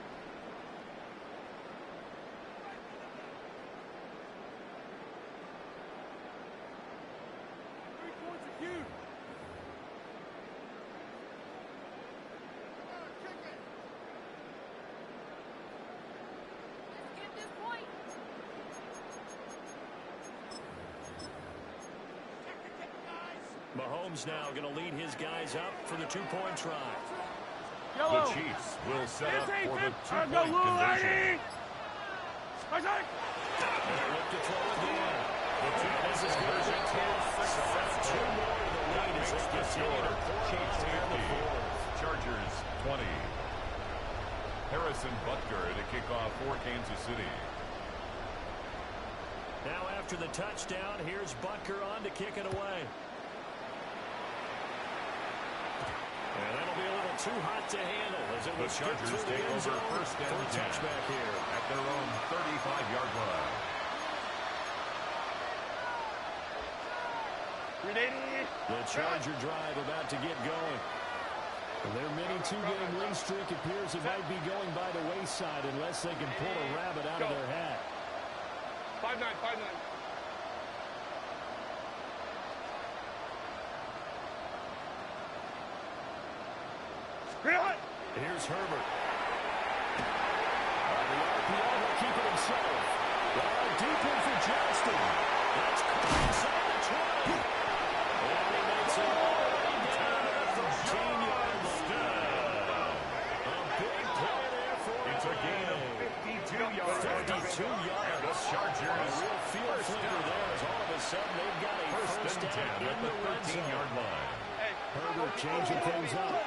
Mahomes now going to lead his guys up for the two-point try. The Chiefs will set up for the two-point conversion. They look to throw again. The two-point conversion is successful. Two more to the lead as they continue to pour Chiefs on down the 50, fourth. Chargers 20. Harrison Butker to kick off for Kansas City. Now after the touchdown, here's Butker on to kick it away. And that'll be a little too hot to handle as it The was Chargers take over first down for a touchback here. at their own 35-yard line. The Charger drive about to get going. Their mini two-game win streak appears it might be going by the wayside unless they can pull a rabbit out of their hat. 5-9, 5-9. Here's Herbert. The RPO will keep it himself. Deep in for Johnston. That's caught inside the 20. And he makes it all the way down to the 13-yard line. A big play there for It's a gain of 52 yards. 52 yards. The Chargers A real field flicker there as all of a sudden they've got a first and 10 down at in the the red 13-yard zone. line. Herbert changing things up.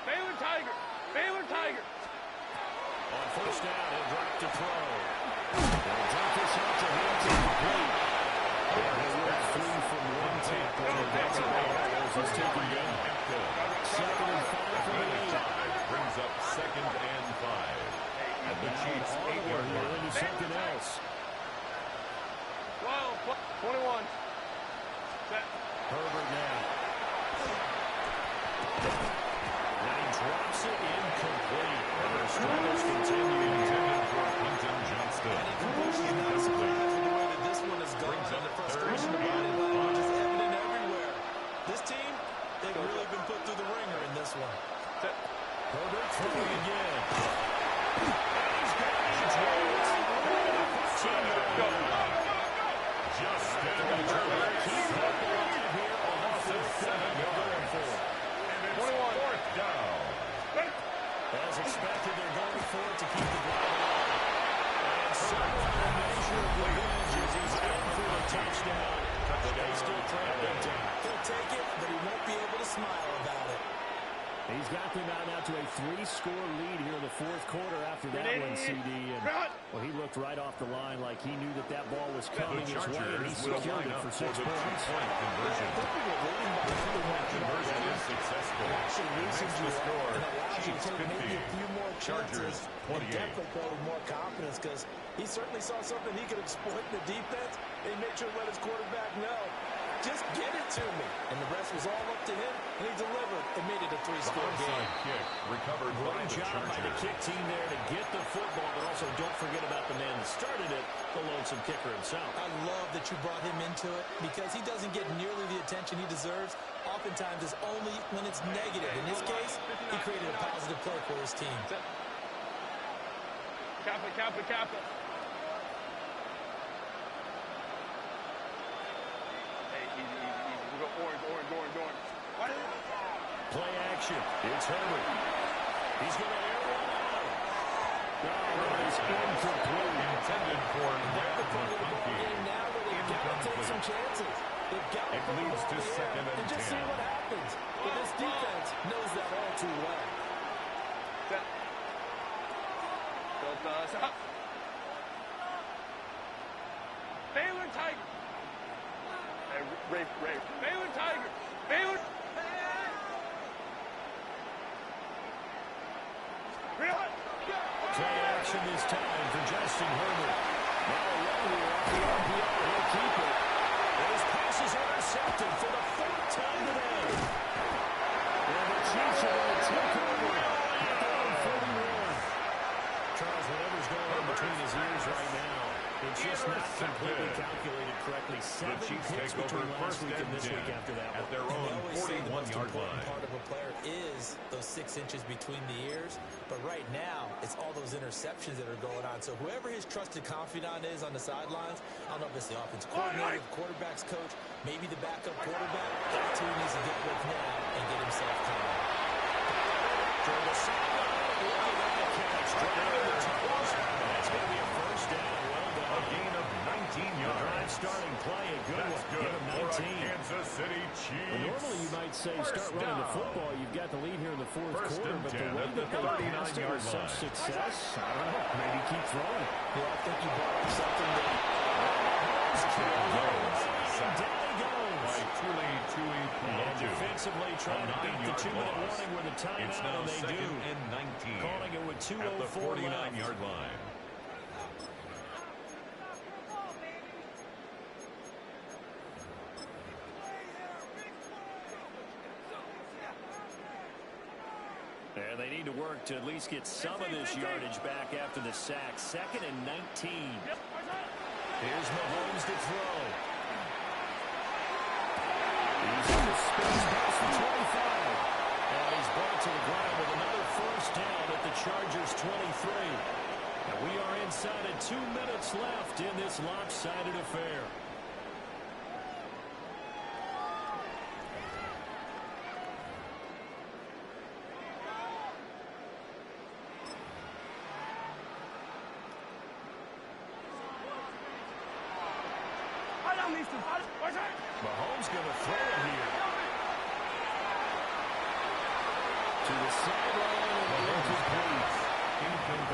Baylor Tiger. Baylor Tiger. On first down, he'll drop to throw. They'll drop this out to hands incomplete. They went 3 from 1 tackle. That's a ball as he's taken down. Second and 5 from the 8. Brings up second and 5. And the Chiefs 8-yard We're line. into something else. 12, 21. Set. Herbert now. And he drops it incomplete. And their struggles continue. Intended for Quentin Johnston. Incomplete. The way that this one has gone and the frustration of body language is evident everywhere. This team, they've really been put through the ringer in this one. Set. Herbert throwing again. And he's got it. Justin Herbert keep Herbert. it alive here on fourth down. They're going for it. And it's 21. fourth down. As expected, they're going for it to keep the drive alive. And somewhat a measure of revenge as he's in for the touchdown. But they still trail big time. He'll take it, but he won't be able to smile about it. He's got them now to a 3-score lead here in the fourth quarter after that one, CD. And, well, he looked right off the line like he knew that ball was coming The his way, and he Chargers will secured line it up for for 6 the points. two-point conversion. Conversion is successful. Actually It loosens makes you the up score and allows you Chiefs to take maybe 50. a few more Chargers chances 28. and definitely play with more confidence because he certainly saw something he could exploit in the defense and he made sure to let his quarterback know. Just get it to me. And the rest was all up to him, and he delivered and made it a 3-score game. Kick recovered by Great the job by the Chargers. kick team there to get the football, but also don't forget about the man that started it, the lonesome kicker himself. I love that you brought him into it because he doesn't get nearly the attention he deserves. Oftentimes it's only when it's negative. In this case, he created a positive play for his team. Cap it, cap it, cap it. Hey, easy, easy, easy. We go orange, orange, orange, orange. Play action. It's Herbert. He's going to air one out. That is incomplete. Intended for They're the part of the ball game now where they've got to take some chances. They've got to It put the leads ball to in the air second and just see 10. what happens. But this defense knows that all too well. Set. Delta, stop. Baylor Tiger. Hey, Ray. Baylor Tiger. Baylor. Play action this time for Justin Herbert. Now a run here off the RPO. He'll keep it. His pass is intercepted for the fourth time today. And the Chiefs are going to take over at their own 41. Charles, whatever's going on between his ears right now, it's just not completely calculated correctly. The 7 Chiefs picks take over between last first week and and this 10 week after that at one. their They own always say the most 41-yard important line. part of a player is those 6 inches between the ears. But right now, it's all those interceptions that are going on. So whoever his trusted confidant is on the sidelines, I don't know if it's the offense coordinator, the quarterback's coach, maybe the backup quarterback, that's who he needs to get with now and get himself calm. Toward the sideline, look at that catch. Driving the toes. That's going to be a first down. Well A done. gain of 19 yards. Drive starting play, a good That's one. good Give him for a 19. Kansas City Chiefs. Well, normally you might say First start running the down. football. You've got the lead here in the fourth First quarter, and but the 10 way at the that they passed it 39-yard with such line. success, I don't know, maybe keep throwing. Yeah, I think you brought up something that Down he goes. By Tuli And defensively trying to beat the 2-minute loss. warning with a It's timeout, now and they second do. and 19. Calling it with At the 2:04 left. 49-yard line. And they need to work to at least get some of this yardage back after the sack. Second and 19. Here's Mahomes to throw. He's in the space past the 25. And he's brought to the ground with another first down at the Chargers' 23. And we are inside of 2 minutes left in this lopsided affair. Mahomes going to throw it here. To the sideline and incomplete.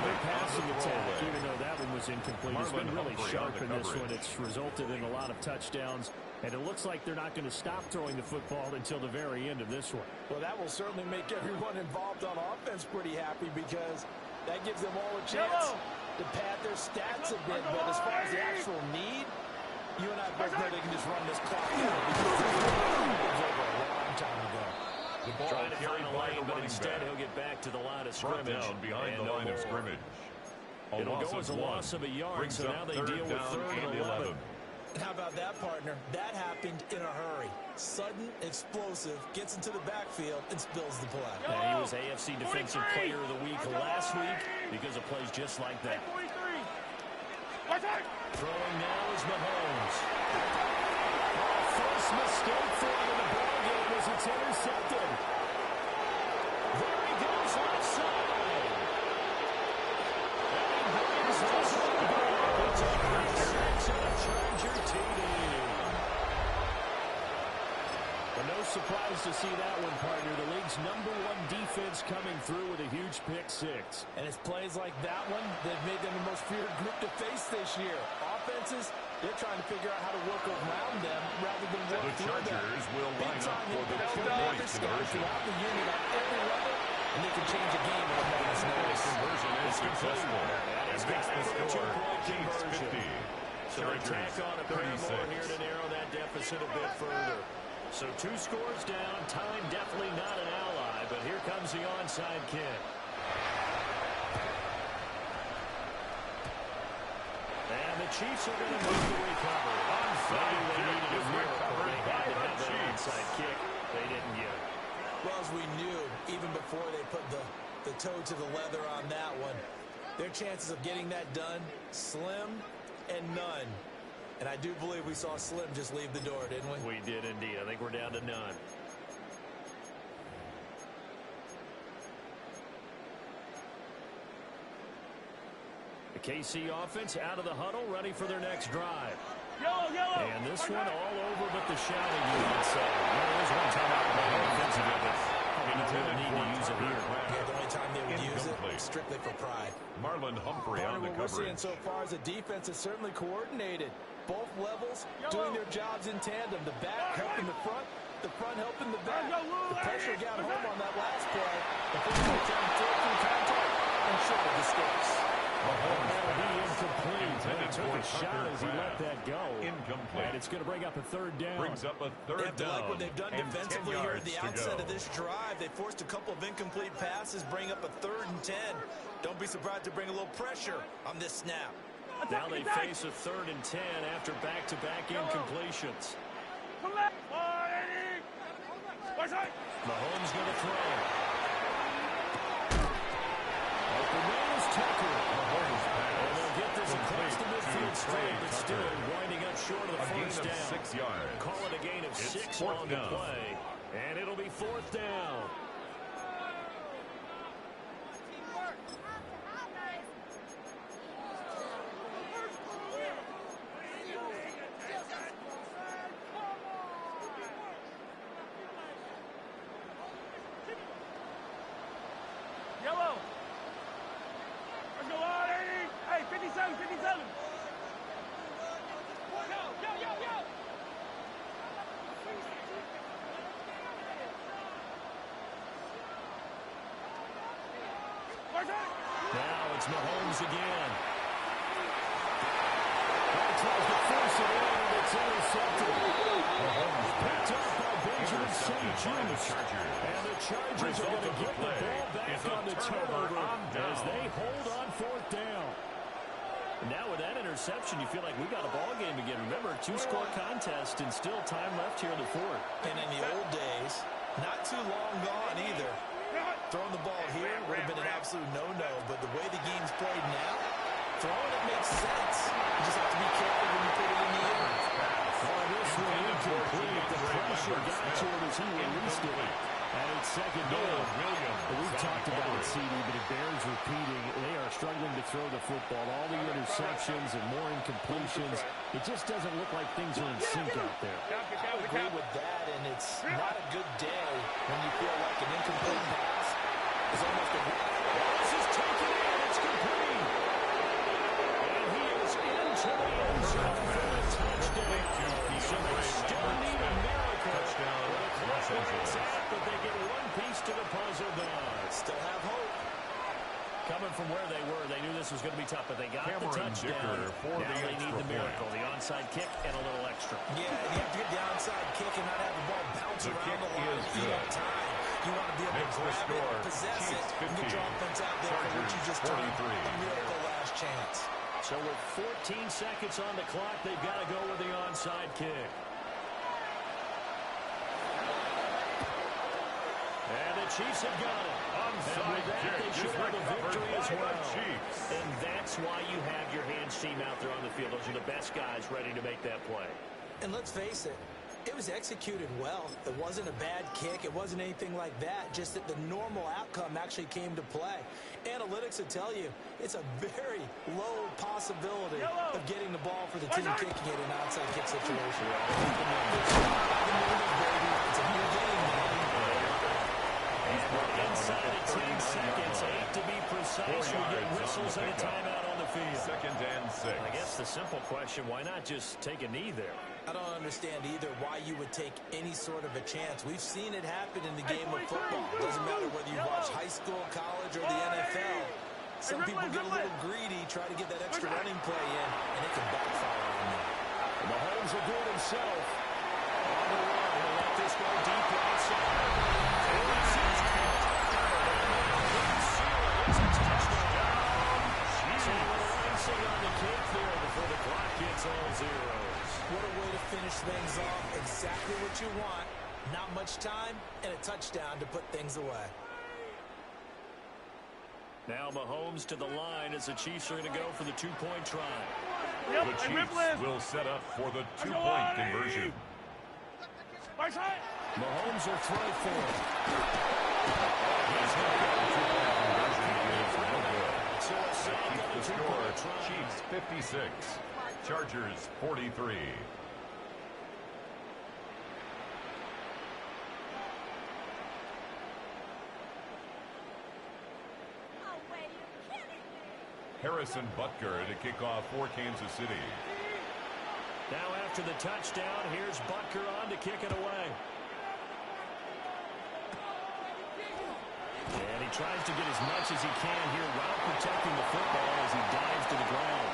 Their passing attack, even though that one was incomplete, has been really sharp in this one. It's resulted in a lot of touchdowns, and it looks like they're not going to stop throwing the football until the very end of this one. Well, that will certainly make everyone involved on offense pretty happy because that gives them all a chance to pad their stats a bit. But as far as the actual need, you and I both know they can just run this clock out because it was over a long time ago. The ball Trying to carried find a by lane, the but running instead back. he'll get back to the line of Brought scrimmage. down behind and the line of more. scrimmage. It'll loss go of as a one. loss of a yard, Brings so now up they third deal with down third and and 11. And how about that, partner? That happened in a hurry. Sudden, explosive, gets into the backfield, and spills the play. And he was AFC Defensive Player of the Week last week because of plays just like that. Throwing now is Mahomes. First mistake for him in the ballgame as it's intercepted. There he goes left side. And he brings this one back. It's a 36 and a Charger TD. But no surprise to see that one, partner. The league's #1 defense coming through with a huge pick six. And it's plays like that one that have made them the most feared group to face this year. Offenses, they're trying to figure out how to work around them rather than work The through them. Chargers will Big line up time for the impact on two-point this guy conversion. throughout the unit on every level, and they can change a game with a moment's notice. Conversion is successful and makes the score Chiefs 50. So they tack on a pair more here to narrow that deficit a bit further. So 2 scores down. Time definitely not an ally, but here comes the onside kick. And the Chiefs are going to move to recover. Onside Maybe they kick needed a is miracle. recovered They by had to the have that Chiefs. onside kick. They didn't get it. Well, as we knew, even before they put the toe to the leather on that one, their chances of getting that done, slim and none. And I do believe we saw Slim just leave the door, didn't we? We did indeed. I think we're down to none. The KC offense out of the huddle, ready for their next drive. And this one all over but the shouting, you would say. Well, there's one time out by the offensive end, but probably no real need to use it here. Yeah, the only time they would use it, strictly for pride. Marlon Humphrey on the What we're seeing coverage. so far is a defense that's certainly coordinated. Both levels doing their jobs in tandem. The back helping the front helping the back. The pressure got home on that last play. The first time through contact and short of the sticks. That'll be incomplete. He took a shot as he let that go. Incomplete. And it's going to bring up a 3rd down. Brings up a 3rd They down. like what they've done and defensively 10 here yards at the to outset go. of this drive. They forced a couple of incomplete passes, bring up a 3rd and 10. Don't be surprised to bring a little pressure on this snap. Now they face a 3rd and 10 after back-to-back incompletions. Mahomes going to throw. Open man is Tucker. And they'll get this across the midfield straight, but still winding up short of the first down. 6 yards. Call it a gain of 6 4th on the down. play. And it'll be 4th down. Hey, 57, 57. Now it's Mahomes again. He tries to force it in, and it's intercepted. Mahomes picked up by Benjamin St. Jude. And the Chargers are going to get the ball back on the turnover as they hold on 4th down. And now with that interception, you feel like we got a ball game again. Remember, 2-score contest and still time left here in the 4th. And in the old days, not too long gone either. Throwing the ball here would have been an absolute no-no, but the way the game's played now, throwing it makes sense. You just have to be careful when you put it in the air. Oh, this one incomplete. The pressure got to him as he released it. And it's 2nd down. We've talked about it, CD, but it bears repeating. They are struggling to throw the football. All the interceptions and more incompletions. It just doesn't look like things are in sync out there. I agree with that, and it's not a good day when you feel like an incomplete pass is almost a win. This is taken in. It's complete. And he is into the end zone for the touchdown. So they still need a miracle. Touchdown, Los Angeles. But they get one piece to the puzzle done. Still have hope. Coming from where they were, they knew this was going to be tough, but they got Cameron the touchdown. Dicker for Now the they need extra the miracle, point. the onside kick, and a little extra. Yeah, and you have to get the onside kick and not have the ball bounce The around kick the line. is You good. have time. You want to be able Makes to the grab score. it, possess it, Chiefs and get your 15. offense out there for what you just termed 43. a miracle last chance. So with 14 seconds on the clock, they've got to go with the onside kick. And the Chiefs have got it. Onside kick They should is have a recovered victory by as the well. Chiefs. And that's why you have your hands team out there on the field. Those are the best guys ready to make that play. And let's face it, it was executed well. It wasn't a bad kick. It wasn't anything like that. Just that the normal outcome actually came to play. Analytics will tell you it's a very low possibility of getting the ball for the team kicking it in an outside kick situation. It's a new game, man. Inside of 10 seconds, 8 to be precise. We get whistles and a timeout on the field. 2nd and 6. I guess the simple question, why not just take a knee there? I don't understand either why you would take any sort of a chance. We've seen it happen in the game of football. It doesn't matter whether you watch high school, college, or the NFL. Some people get a little greedy, try to get that extra running play in, and it can backfire on them. Mahomes will do it himself. go deep right side. It's a touchdown. So a little icing on the cake there before the clock gets all zeros. What a way to finish things off. Exactly what you want. Not much time and a touchdown to put things away. Now Mahomes to the line as the Chiefs are going to go for the two-point try. The Chiefs will set up for the two-point conversion. Mahomes will throw for it. So keep the score. Chiefs 56, Chargers 43. Harrison Butker to kick off for Kansas City. Now after the touchdown, here's Butker on to kick it away. And he tries to get as much as he can here while protecting the football as he dives to the ground.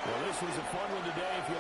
Well, this was a fun one today. If you